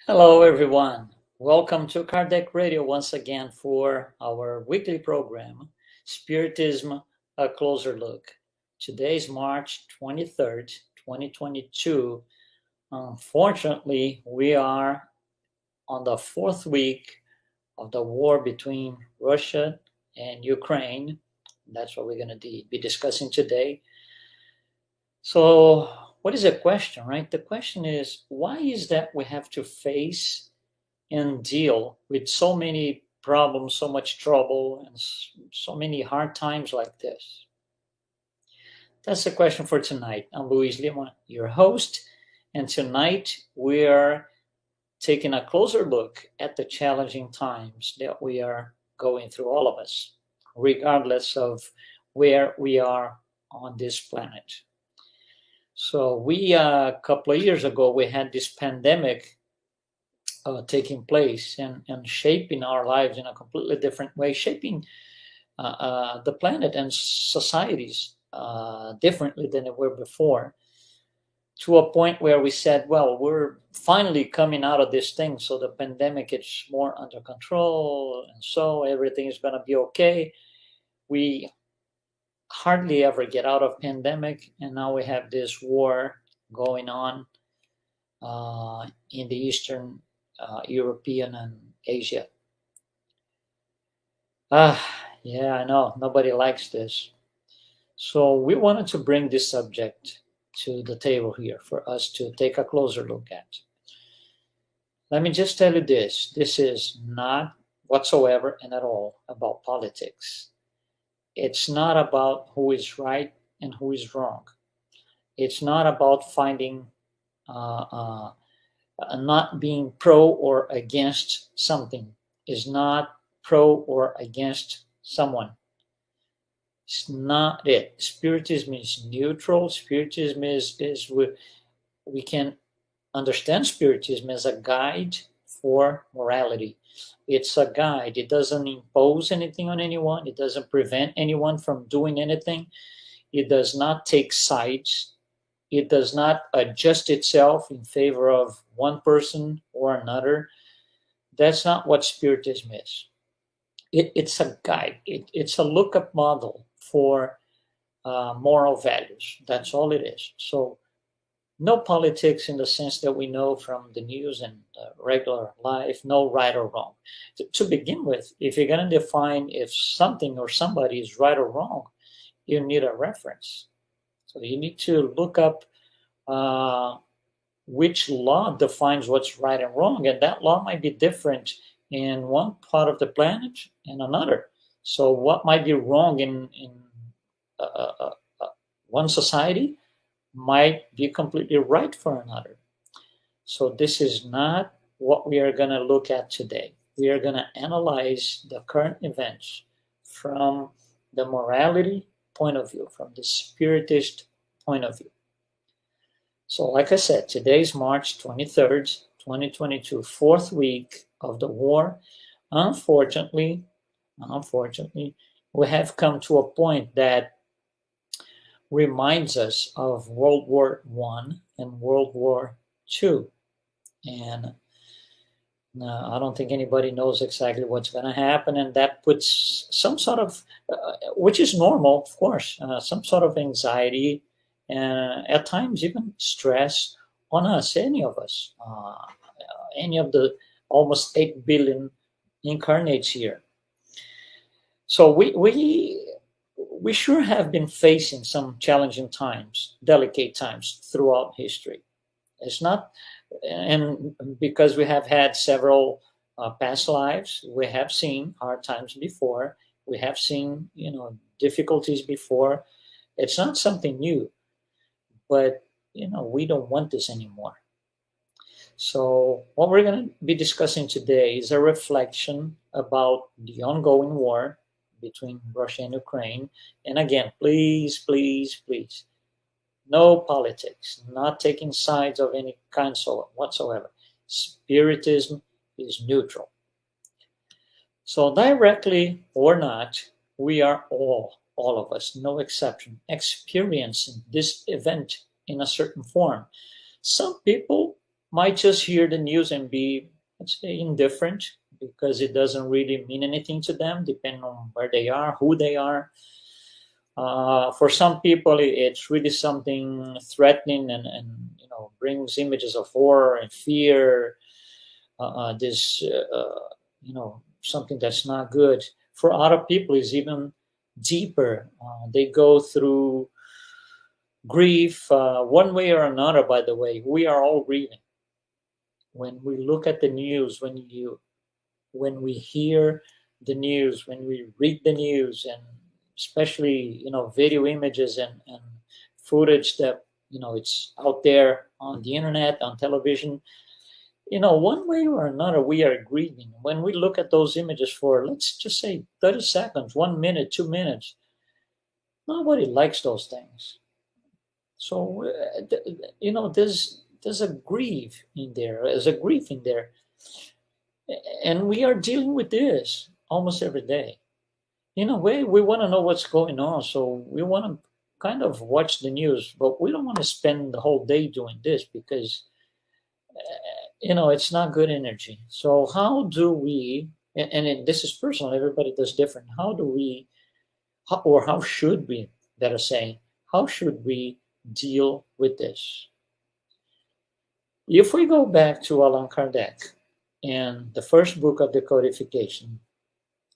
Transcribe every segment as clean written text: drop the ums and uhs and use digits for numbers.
Hello, everyone. Welcome to Kardec Radio once again for our weekly program, Spiritism, a Closer Look. Today is March 23rd, 2022. Unfortunately, we are on the fourth week of the war between Russia and Ukraine. That's what we're going to be discussing today. So, what is the question, right? The question is, why is that we have to face and deal with so many problems, so much trouble, and so many hard times like this? That's the question for tonight. I'm Luiz Lima, your host, and tonight we are taking a closer look at the challenging times that we are going through, all of us, regardless of where we are on this planet. So a couple of years ago, we had this pandemic taking place and shaping our lives in a completely different way, shaping the planet and societies differently than they were before, to a point where we said, well, we're finally coming out of this thing, so the pandemic is more under control, and so everything is going to be okay. We hardly ever get out of pandemic, and now we have this war going on in the Eastern European and Asia. Yeah, I know. Nobody likes this. So we wanted to bring this subject to the table here for us to take a closer look at. Let me just tell you this. This is not whatsoever and at all about politics. It's not about who is right and who is wrong. It's not about finding not being pro or against something. Is not pro or against someone. It's not it. Spiritism is neutral. Spiritism is we can understand Spiritism as a guide for morality. It's a guide. It doesn't impose anything on anyone. It doesn't prevent anyone from doing anything. It does not take sides. It does not adjust itself in favor of one person or another. That's not what Spiritism is. It's a guide. It's a lookup model for moral values. That's all it is. So no politics in the sense that we know from the news and regular life, no right or wrong. To begin with, if you're going to define if something or somebody is right or wrong, you need a reference. So you need to look up which law defines what's right and wrong, and that law might be different in one part of the planet and another. So what might be wrong in uh, uh, one society might be completely right for another. So this is not what we are going to look at today. We are going to analyze the current events from the morality point of view, from the spiritist point of view. So like I said, today is March 23rd, 2022, fourth week of the war. Unfortunately, we have come to a point that reminds us of World War I and World War II. And I don't think anybody knows exactly what's going to happen. And that puts some sort of, which is normal, of course, some sort of anxiety and at times even stress on us, any of us, any of the almost 8 billion incarnates here. So we sure have been facing some challenging times, delicate times throughout history. It's not, and because we have had several past lives, we have seen hard times before. We have seen, difficulties before. It's not something new, but we don't want this anymore. So what we're going to be discussing today is a reflection about the ongoing war between Russia and Ukraine. And again, please, please, please, no politics, not taking sides of any kind whatsoever. Spiritism is neutral. So directly or not, we are all of us, no exception, experiencing this event in a certain form. Some people might just hear the news and be, let's say, indifferent because it doesn't really mean anything to them, depending on where they are, who they are. For some people, it's really something threatening and brings images of horror and fear. Something that's not good. For other people, it's even deeper. They go through grief one way or another. By the way, we are all grieving. When we look at the news, when we hear the news, when we read the news, and especially video images and footage that it's out there on the internet, on television, one way or another we are grieving. When we look at those images for, let's just say, 30 seconds, 1 minute, 2 minutes, nobody likes those things. So there's a grief in there. There's a grief in there. And we are dealing with this almost every day. In a way, we want to know what's going on. So we want to kind of watch the news, but we don't want to spend the whole day doing this because, it's not good energy. So how do we, this is personal, everybody does different. How should we, better say, how should we deal with this? If we go back to Allan Kardec and the first book of the codification,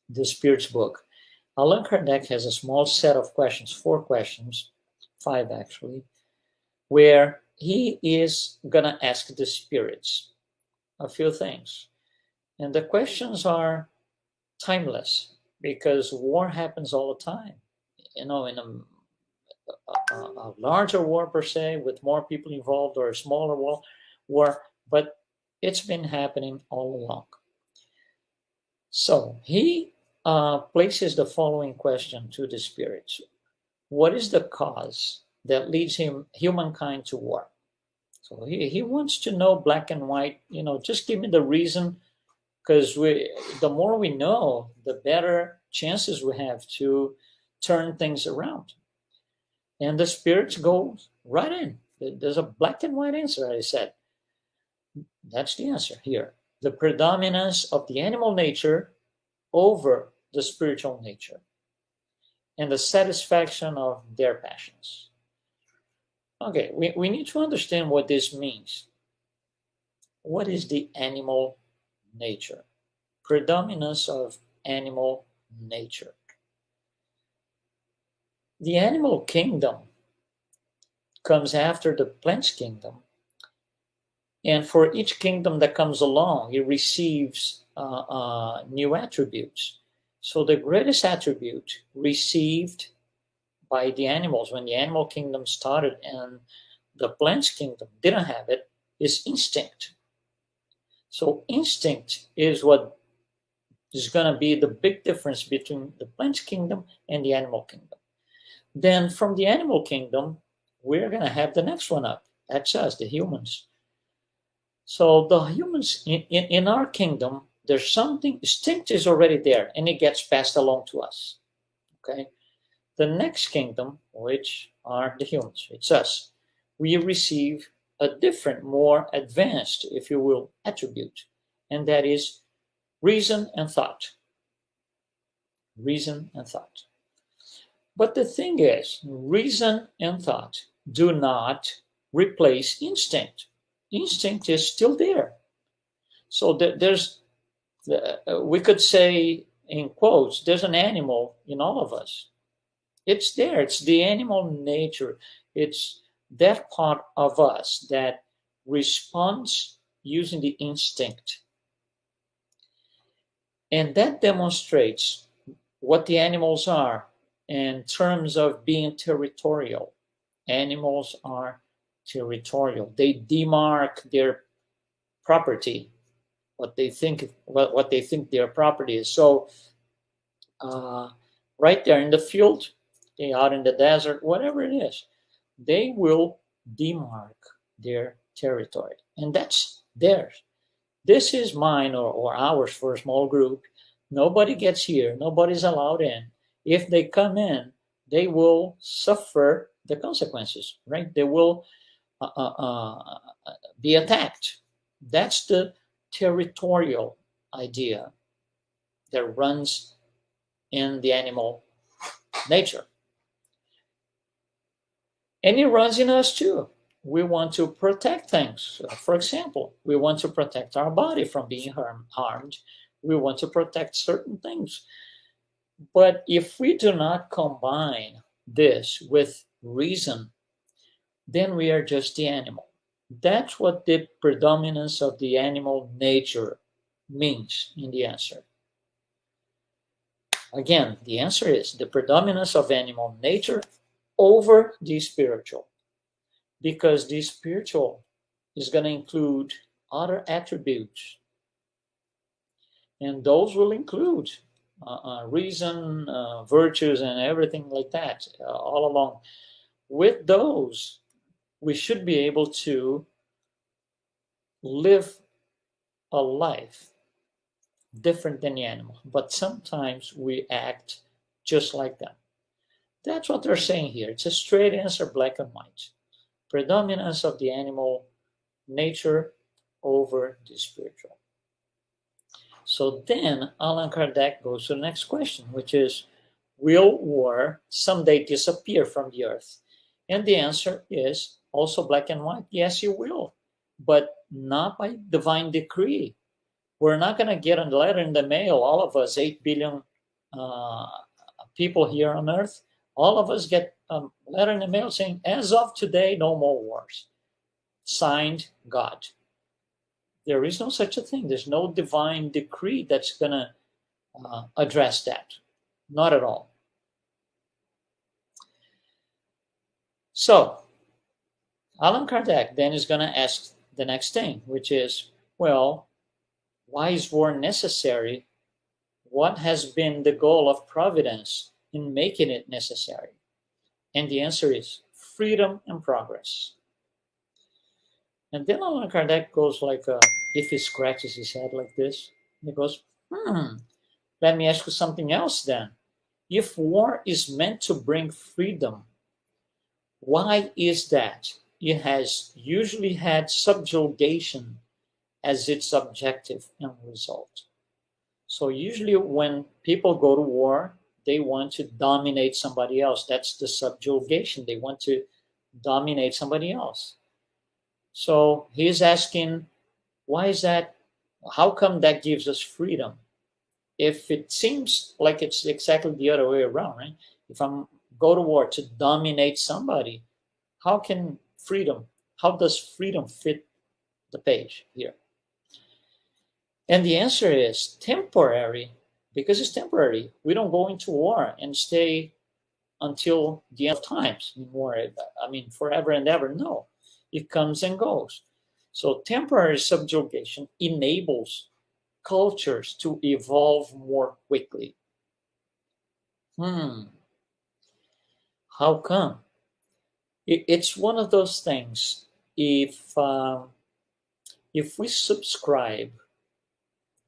the Spirit's book, Allan Kardec has a small set of questions, 4 questions, 5 actually, where he is going to ask the spirits a few things. And the questions are timeless because war happens all the time. In a larger war per se, with more people involved, or a smaller war, but it's been happening all along. So he places the following question to the spirits: what is the cause that leads humankind to war? So he wants to know black and white, just give me the reason, because the more we know, the better chances we have to turn things around. And the spirits go right in. There's a black and white answer, I said. That's the answer here. The predominance of the animal nature over the spiritual nature, and the satisfaction of their passions. Okay, we need to understand what this means. What is the animal nature? Predominance of animal nature. The animal kingdom comes after the plant kingdom. And for each kingdom that comes along, it receives new attributes. So the greatest attribute received by the animals when the animal kingdom started and the plant kingdom didn't have it is instinct. So instinct is what is going to be the big difference between the plant kingdom and the animal kingdom. Then from the animal kingdom, we're going to have the next one up. That's us, the humans. So the humans in our kingdom, there's something, instinct is already there, and it gets passed along to us. Okay? The next kingdom, which are the humans, it's us, we receive a different, more advanced, if you will, attribute, and that is reason and thought. Reason and thought. But the thing is, reason and thought do not replace instinct. Instinct is still there. So we could say, in quotes, there's an animal in all of us. It's there. It's the animal nature. It's that part of us that responds using the instinct. And that demonstrates what the animals are in terms of being territorial. Animals are territorial. They demark their property, what they think their property is. So right there in the field, out in the desert, whatever it is, they will demark their territory, and that's theirs. This is mine or ours for a small group. Nobody gets here. Nobody's allowed in. If they come in, they will suffer the consequences, right? They will be attacked. That's the territorial idea that runs in the animal nature. And it runs in us too. We want to protect things. For example, we want to protect our body from being harmed. We want to protect certain things. But if we do not combine this with reason, then we are just the animal. That's what the predominance of the animal nature means in the answer. Again, the answer is the predominance of animal nature over the spiritual, because the spiritual is going to include other attributes, and those will include reason, virtues, and everything like that all along. With those, we should be able to live a life different than the animal, but sometimes we act just like them. That's what they're saying here. It's a straight answer, black and white. Predominance of the animal nature over the spiritual. So then Allan Kardec goes to the next question, which is, will war someday disappear from the earth? And the answer is also black and white. Yes, it will, but not by divine decree. We're not going to get a letter in the mail, all of us, 8 billion people here on earth, all of us get a letter in the mail saying, as of today, no more wars. Signed, God. There is no such a thing. There's no divine decree that's going to address that. Not at all. So, Allan Kardec then is going to ask the next thing, which is, well, why is war necessary? What has been the goal of providence in making it necessary? And the answer is freedom and progress. And then Allan Kardec goes like, if he scratches his head like this, he goes, let me ask you something else then. If war is meant to bring freedom, why is that? It has usually had subjugation as its objective and result. So usually when people go to war, they want to dominate somebody else. That's the subjugation. They want to dominate somebody else. So he's asking, why is that? How come that gives us freedom? If it seems like it's exactly the other way around, right? If I go to war to dominate somebody, how does freedom fit the page here? And the answer is temporary, because it's temporary. We don't go into war and stay until the end of times, forever and ever. No, it comes and goes. So temporary subjugation enables cultures to evolve more quickly. How come? It's one of those things. If we subscribe,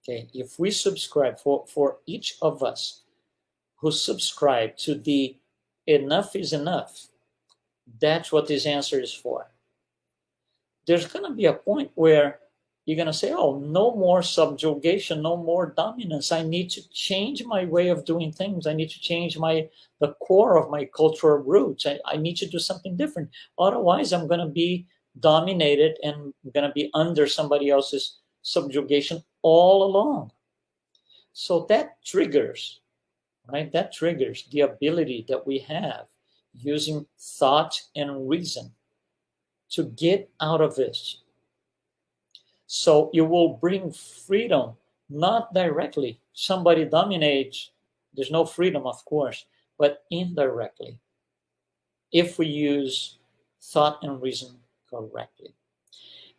if we subscribe for each of us who subscribe to the enough is enough, that's what this answer is for. There's going to be a point where you're going to say, oh, no more subjugation, no more dominance. I need to change my way of doing things. I need to change the core of my cultural roots. I need to do something different. Otherwise, I'm going to be dominated and I'm going to be under somebody else's subjugation all along. So that triggers, right? That triggers the ability that we have using thought and reason to get out of this. So it will bring freedom, not directly. Somebody dominates, there's no freedom, of course, but indirectly, if we use thought and reason correctly.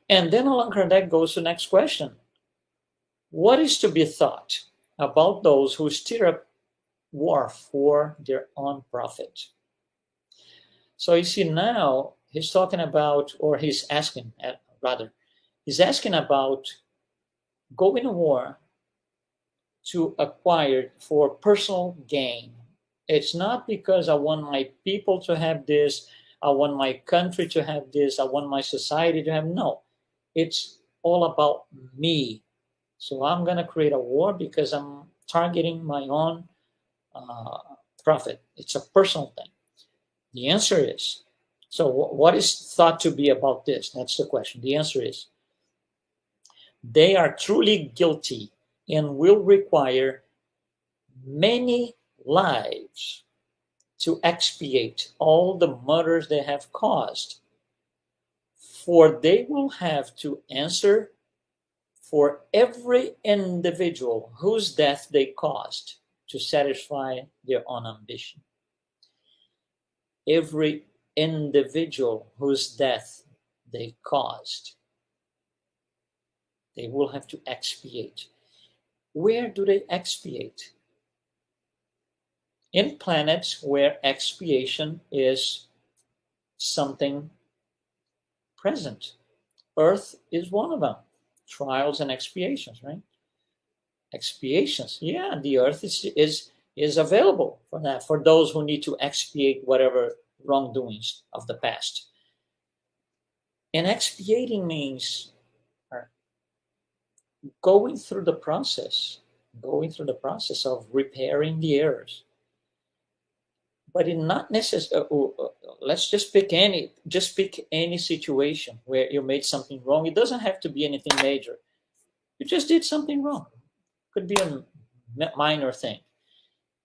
And then Allan Kardec goes to the next question. What is to be thought about those who stir up war for their own profit? So you see, now he's talking about, or he's asking about going to war to acquire for personal gain. It's not because I want my people to have this, I want my country to have this, I want my society to have. No, it's all about me. So I'm going to create a war because I'm targeting my own profit. It's a personal thing. The answer is, so what is thought to be about this? That's the question. The answer is, they are truly guilty and will require many lives to expiate all the murders they have caused, for they will have to answer for every individual whose death they caused to satisfy their own ambition. Every individual whose death they caused, they will have to expiate. Where do they expiate? In planets where expiation is something present. Earth is one of them. Trials and expiations, right? Expiations, yeah, the earth is available for that, for those who need to expiate whatever wrongdoings of the past. And expiating means going through the process of repairing the errors. But in not necessarily, let's just pick any situation where you made something wrong. It doesn't have to be anything major. You just did something wrong. Could be a minor thing.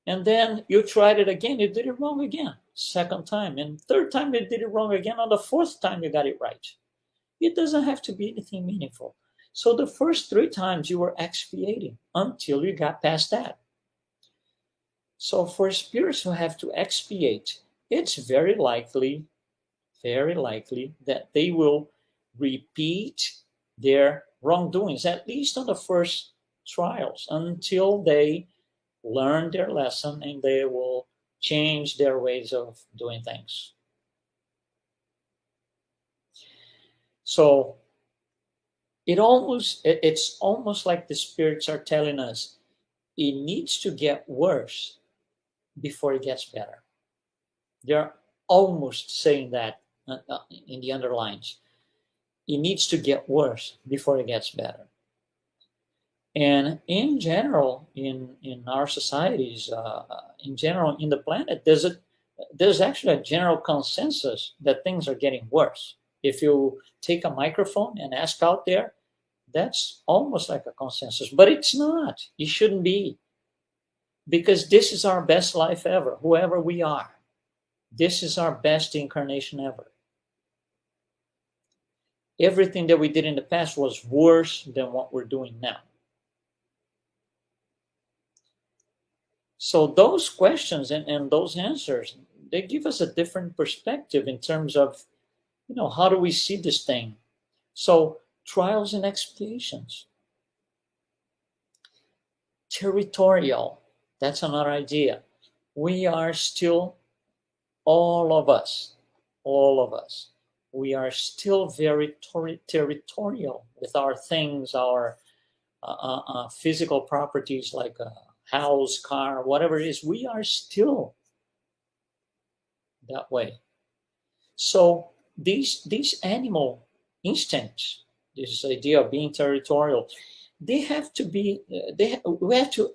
And then you tried it again, you did it wrong again. Second time, and third time you did it wrong again. On the fourth time you got it right. It doesn't have to be anything meaningful. So the first 3 times you were expiating until you got past that. So for spirits who have to expiate, it's very likely that they will repeat their wrongdoings, at least on the first trials, until they learn their lesson and they will change their ways of doing things. So it's almost like the spirits are telling us it needs to get worse before it gets better. They're almost saying that in the underlines. It needs to get worse before it gets better. And in general, in our societies, in general, in the planet, there's actually a general consensus that things are getting worse. If you take a microphone and ask out there, that's almost like a consensus, but it's not. It shouldn't be. Because this is our best life ever, whoever we are. This is our best incarnation ever. Everything that we did in the past was worse than what we're doing now. So those questions and those answers, they give us a different perspective in terms of, how do we see this thing? So trials and expiations. Territorial. That's another idea. We are still, all of us, we are still very territorial with our things, our physical properties like a house, car, whatever it is. We are still that way. So these animal instincts, this idea of being territorial, they have to be, we have to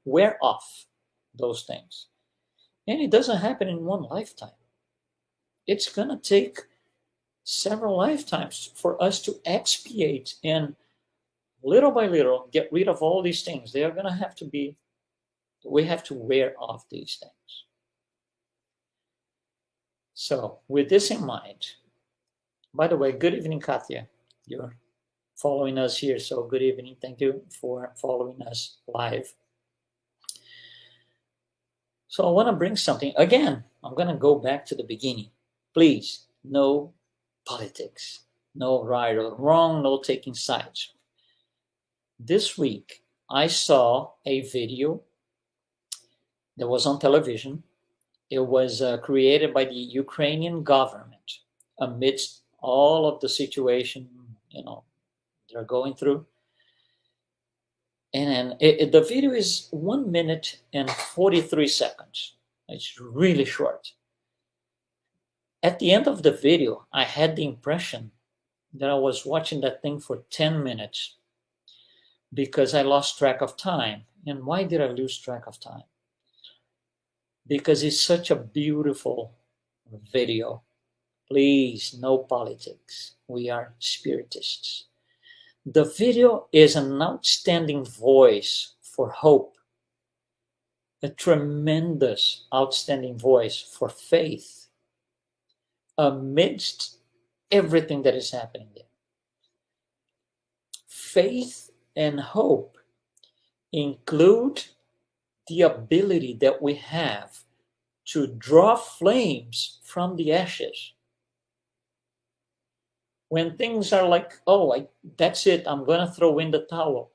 wear off those things. And it doesn't happen in one lifetime. It's going to take several lifetimes for us to expiate and little by little get rid of all these things. They are going to have to be, we have to wear off these things. So with this in mind, by the way, good evening, Katya. You're following us here, so good evening. Thank you for following us live. So I want to bring something. Again, I'm going to go back to the beginning. Please, no politics, no right or wrong, no taking sides. This week, I saw a video that was on television. It was created by the Ukrainian government amidst all of the situation, they're going through. And the video is 1 minute and 43 seconds. It's really short. At the end of the video, I had the impression that I was watching that thing for 10 minutes because I lost track of time. And why did I lose track of time? Because it's such a beautiful video. Please, no politics. We are spiritists. The video is an outstanding voice for hope, a tremendous, outstanding voice for faith amidst everything that is happening there. Faith and hope include the ability that we have to draw flames from the ashes. When things are like, oh, that's it, I'm going to throw in the towel,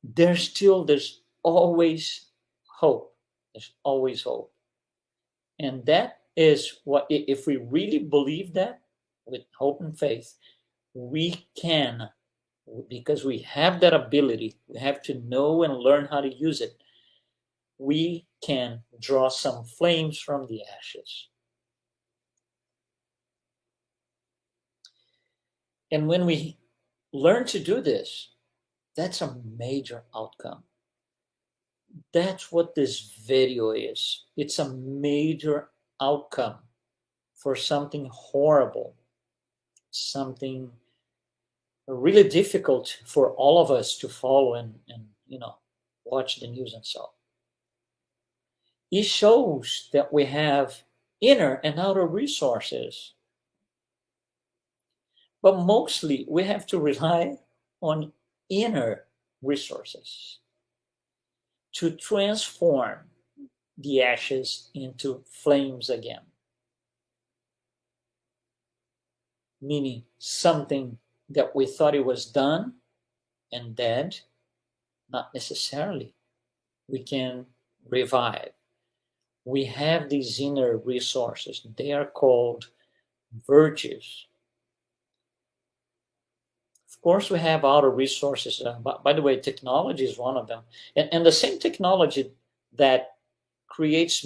there's always hope. There's always hope. And that is what, if we really believe that with hope and faith, we can, because we have that ability, we have to know and learn how to use it. We can draw some flames from the ashes. And when we learn to do this, that's a major outcome. That's what this video is. It's a major outcome for something horrible, something really difficult for all of us to follow and watch the news and so. It shows that we have inner and outer resources. But mostly we have to rely on inner resources to transform the ashes into flames again. Meaning something that we thought it was done and dead, not necessarily. We can revive. We have these inner resources. They are called virtues. Of course, we have outer resources. By the way, technology is one of them. And the same technology that creates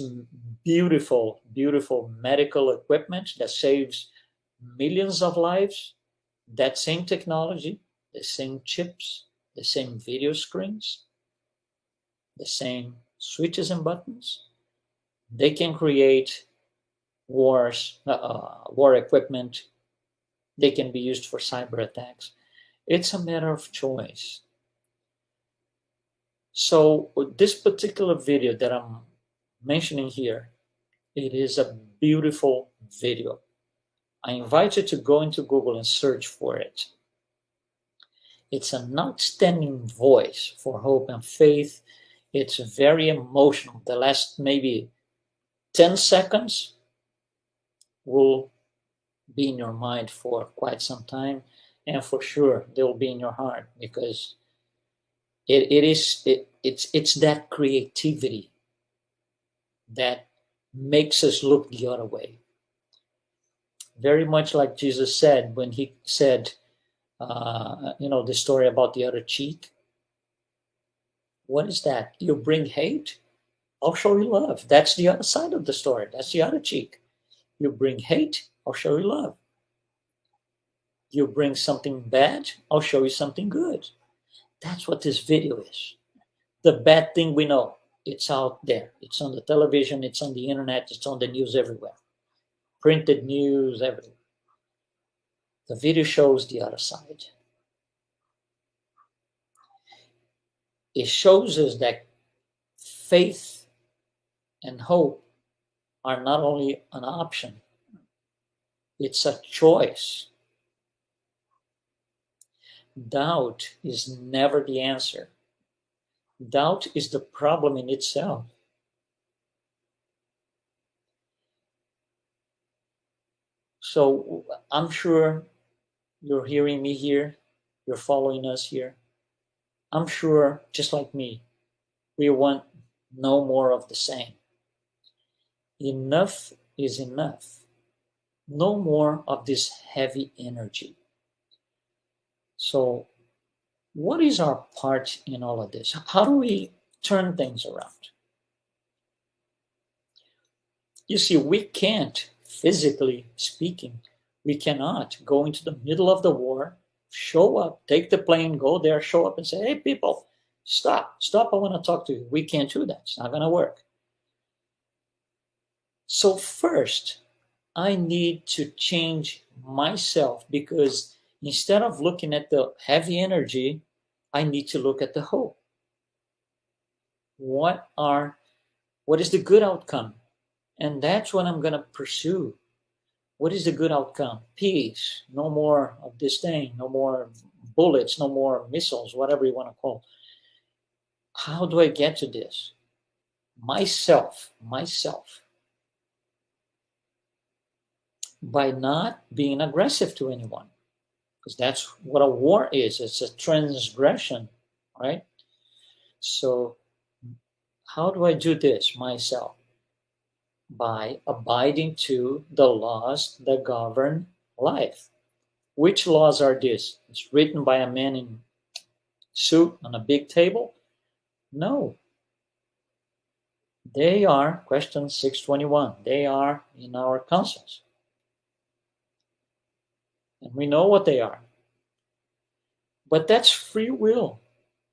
beautiful, beautiful medical equipment that saves millions of lives, that same technology, the same chips, the same video screens, the same switches and buttons, they can create war equipment. They can be used for cyber attacks. It's a matter of choice. So this particular video that I'm mentioning here, it is a beautiful video. I invite you to go into Google and search for it. It's an outstanding voice for hope and faith. It's very emotional. The last maybe 10 seconds will be in your mind for quite some time. And for sure, they will be in your heart, because it's that creativity that makes us look the other way. Very much like Jesus said when he said, the story about the other cheek. What is that? You bring hate? I'll show you love. That's the other side of the story. That's the other cheek. You bring hate? I'll show you love. You bring something bad, I'll show you something good. That's what this video is. The bad thing we know, it's out there. It's on the television, it's on the internet, it's on the news everywhere. Printed news everywhere. The video shows the other side. It shows us that faith and hope are not only an option, it's a choice. Doubt is never the answer. Doubt is the problem in itself. So I'm sure you're hearing me here, you're following us here. I'm sure, just like me, we want no more of the same. Enough is enough. No more of this heavy energy. So what is our part in all of this? How do we turn things around? You see, we can't, physically speaking, We cannot go into the middle of the war, show up, take the plane, go there, show up and say, hey, people, stop, I want to talk to you. We can't do that. It's not going to work. So first, I need to change myself, because instead of looking at the heavy energy, I need to look at the hope. What is the good outcome? And that's what I'm going to pursue. What is the good outcome? Peace. No more of this thing. No more bullets. No more missiles, whatever you want to call. How do I get to this? Myself. By not being aggressive to anyone. Because that's what a war is. It's a transgression, right? So how do I do this myself? By abiding to the laws that govern life. Which laws are these? It's written by a man in suit on a big table? No. They are, question 621, they are in our conscience. And we know what they are. But that's free will.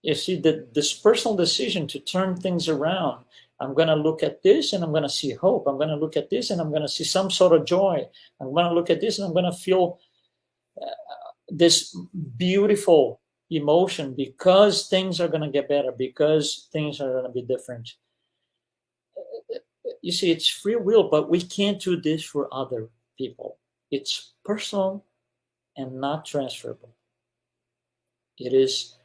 You see, this personal decision to turn things around. I'm going to look at this and I'm going to see hope. I'm going to look at this and I'm going to see some sort of joy. I'm going to look at this and I'm going to feel this beautiful emotion, because things are going to get better, because things are going to be different. You see, it's free will, but we can't do this for other people. It's personal and not transferable. It is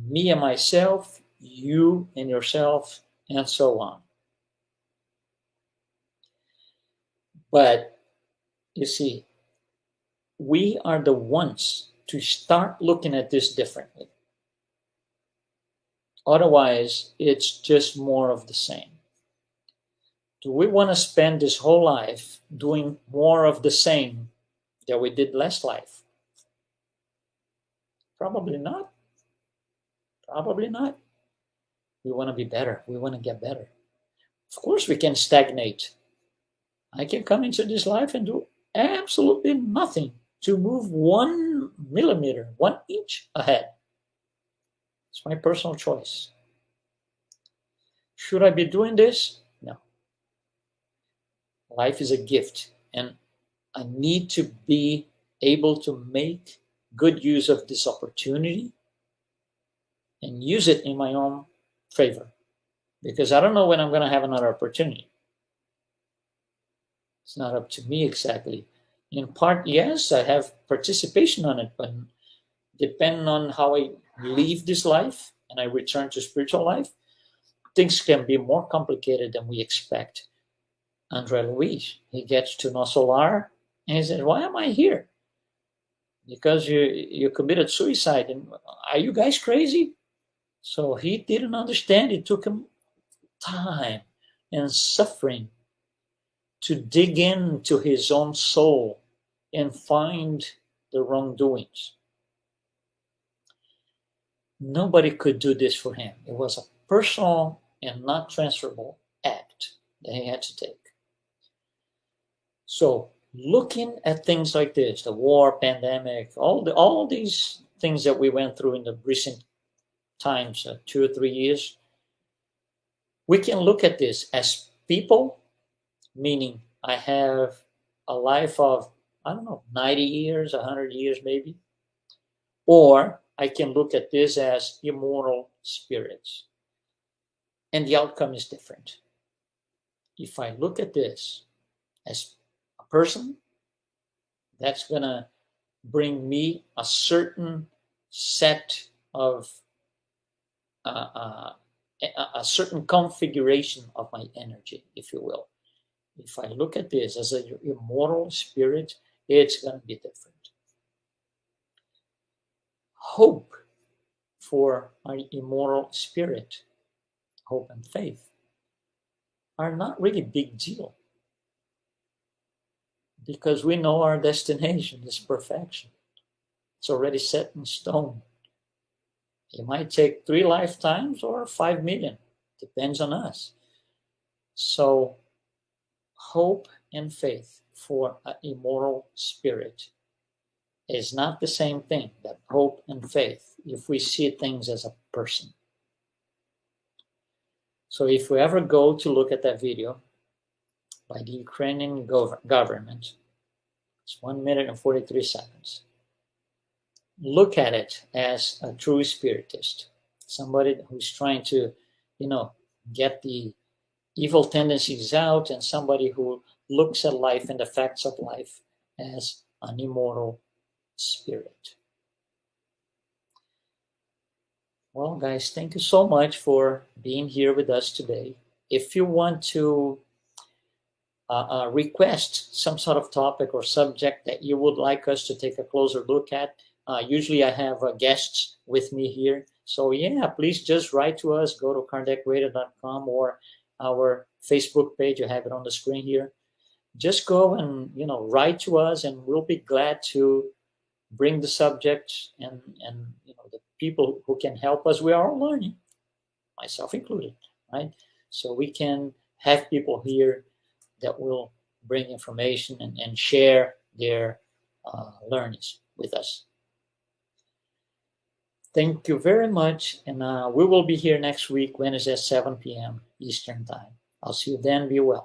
me and myself, you and yourself, and so on. But you see, we are the ones to start looking at this differently. Otherwise, it's just more of the same. Do we want to spend this whole life doing more of the same that we did last life? Probably not. Probably not. We want to be better. We want to get better. Of course, we can stagnate. I can come into this life and do absolutely nothing to move 1 millimeter, 1 inch ahead. It's my personal choice. Should I be doing this? No. Life is a gift, and I need to be able to make good use of this opportunity and use it in my own favor, because I don't know when I'm going to have another opportunity. It's not up to me exactly. In part, yes, I have participation on it, but depending on how I leave this life and I return to spiritual life, things can be more complicated than we expect. Andre Luiz, he gets to Nosso Lar and he says, why am I here? Because you committed suicide. And are you guys crazy? So he didn't understand. It took him time and suffering to dig into his own soul and find the wrongdoings. Nobody could do this for him. It was a personal and not transferable act that he had to take. So looking at things like this, the war, pandemic, all these things that we went through in the recent times, 2 or 3 years, we can look at this as people, meaning I have a life of, 90 years, 100 years maybe. Or I can look at this as immortal spirits. And the outcome is different. If I look at this as a person, that's going to bring me a certain set of, a certain configuration of my energy, if you will. If I look at this as an immortal spirit, it's going to be different. Hope for our immortal spirit, hope and faith, are not really big deal, because we know our destination is perfection. It's already set in stone. It might take 3 lifetimes or 5 million, depends on us. So hope and faith for an immortal spirit is not the same thing that hope and faith if we see things as a person. So if we ever go to look at that video by the Ukrainian government, it's 1 minute and 43 seconds. Look at it as a true spiritist, somebody who's trying to, get the evil tendencies out, and somebody who looks at life and the facts of life as an immortal spirit. Well, guys, thank you so much for being here with us today. If you want to request some sort of topic or subject that you would like us to take a closer look at, usually I have guests with me here. So yeah, please just write to us. Go to kardekradio.com or our Facebook page. You have it on the screen here. Just go and write to us, and we'll be glad to bring the subject and the people who can help us. We are all learning, myself included, right? So we can have people here that will bring information and share their learnings with us. Thank you very much, and we will be here next week, Wednesday at 7 p.m. Eastern Time. I'll see you then. Be well.